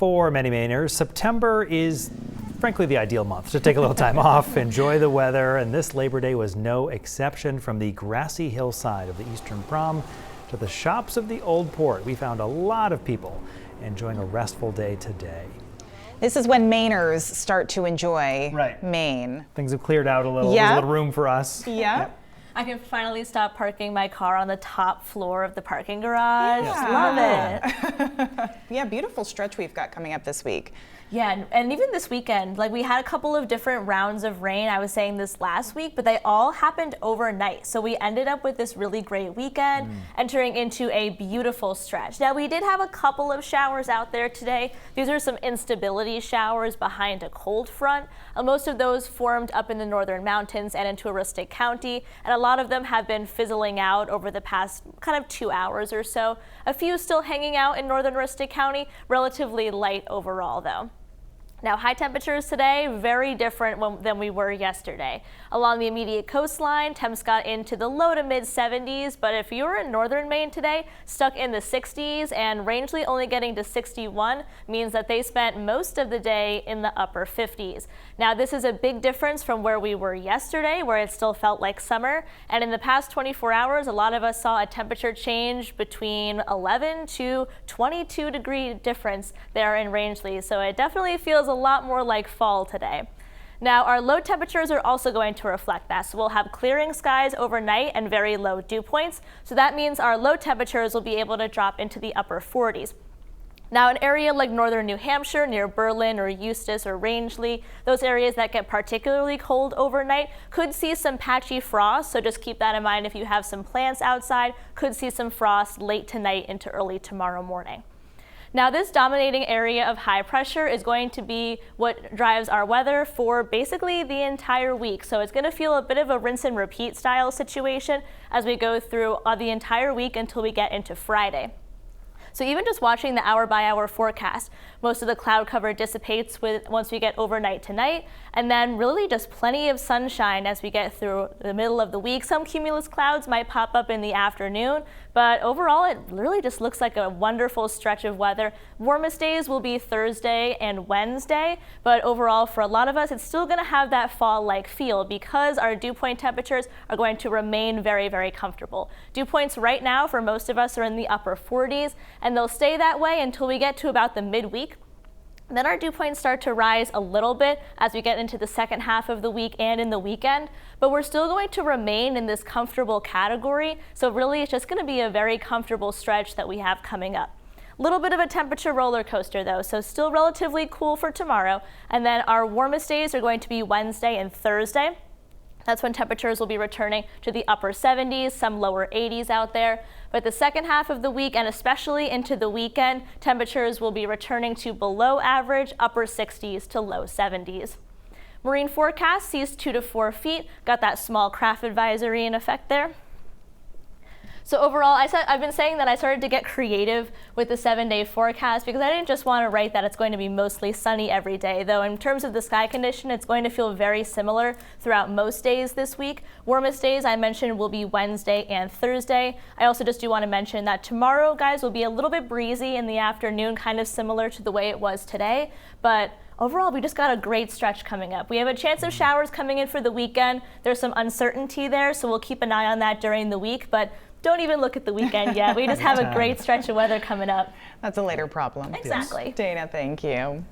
For many Mainers, September is frankly the ideal month to take a little time off, enjoy the weather, and this Labor Day was no exception. From the grassy hillside of the Eastern Prom to the shops of the Old Port, we found a lot of people enjoying a restful day today. This is when Mainers start to enjoy Maine. Things have cleared out a little. There's a little room for us. Yep. I can finally stop parking my car on the top floor of the parking garage. Love it. Yeah, beautiful stretch we've got coming up this week. Yeah, and even this weekend, like we had a couple of different rounds of rain. I was saying this last week, but they all happened overnight. So we ended up with this really great weekend, entering into a beautiful stretch. Now we did have a couple of showers out there today. These are some instability showers behind a cold front. Most of those formed up in the northern mountains and into Aroostook County, and a lot of them have been fizzling out over the past kind of 2 hours or so. A few still hanging out in northern Aroostook County, relatively light overall though. Now, high temperatures today, very different than we were yesterday. Along the immediate coastline, temps got into the low to mid 70s, but if you were in northern Maine today, stuck in the 60s, and Rangeley only getting to 61 means that they spent most of the day in the upper 50s. Now, this is a big difference from where we were yesterday, where it still felt like summer, and in the past 24 hours, a lot of us saw a temperature change between 11 to 22 degree difference there in Rangeley, so it definitely feels a lot more like fall today. Now, our low temperatures are also going to reflect that. So we'll have clearing skies overnight and very low dew points. So that means our low temperatures will be able to drop into the upper 40s. Now, an area like northern New Hampshire, near Berlin or Eustis or Rangeley, those areas that get particularly cold overnight could see some patchy frost. So just keep that in mind if you have some plants outside, could see some frost late tonight into early tomorrow morning. Now, this dominating area of high pressure is going to be what drives our weather for basically the entire week. So it's going to feel a bit of a rinse and repeat style situation as we go through the entire week until we get into Friday. So even just watching the hour-by-hour forecast, most of the cloud cover dissipates once we get overnight tonight, and then really just plenty of sunshine as we get through the middle of the week. Some cumulus clouds might pop up in the afternoon, but overall it really just looks like a wonderful stretch of weather. Warmest days will be Thursday and Wednesday, but overall for a lot of us it's still going to have that fall-like feel because our dew point temperatures are going to remain very, very comfortable. Dew points right now for most of us are in the upper 40s, and they'll stay that way until we get to about the midweek. Then our dew points start to rise a little bit as we get into the second half of the week and in the weekend, but we're still going to remain in this comfortable category. So really it's just going to be a very comfortable stretch that we have coming up. A little bit of a temperature roller coaster though, so still relatively cool for tomorrow. And then our warmest days are going to be Wednesday and Thursday. That's when temperatures will be returning to the upper 70s, some lower 80s out there. But the second half of the week and especially into the weekend, temperatures will be returning to below average, upper 60s to low 70s. Marine forecast sees 2 to 4 feet. Got that small craft advisory in effect there. So overall, I've been saying that I started to get creative with the 7-day forecast because I didn't just want to write that it's going to be mostly sunny every day, though in terms of the sky condition, it's going to feel very similar throughout most days this week. Warmest days I mentioned will be Wednesday and Thursday. I also just do want to mention that tomorrow, guys, will be a little bit breezy in the afternoon, kind of similar to the way it was today, but overall, we just got a great stretch coming up. We have a chance of showers coming in for the weekend. There's some uncertainty there, so we'll keep an eye on that during the week, but don't even look at the weekend yet. We just have a great stretch of weather coming up. That's a later problem. Exactly. Dana, thank you.